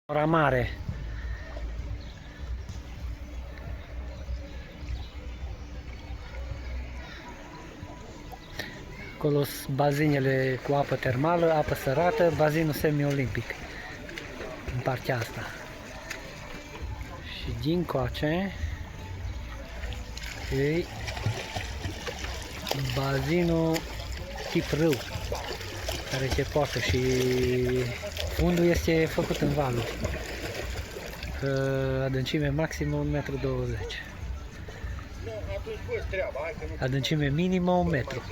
Ora mare. Acolo sunt bazinele cu apă termală, apă sărată, bazinul semi-olimpic în partea asta. Și dincoace e bazinul tip râu, care se poartă și fundul este făcut în valuri. Adâncime maximă 1,20 m. Adâncime minimă 1 metru.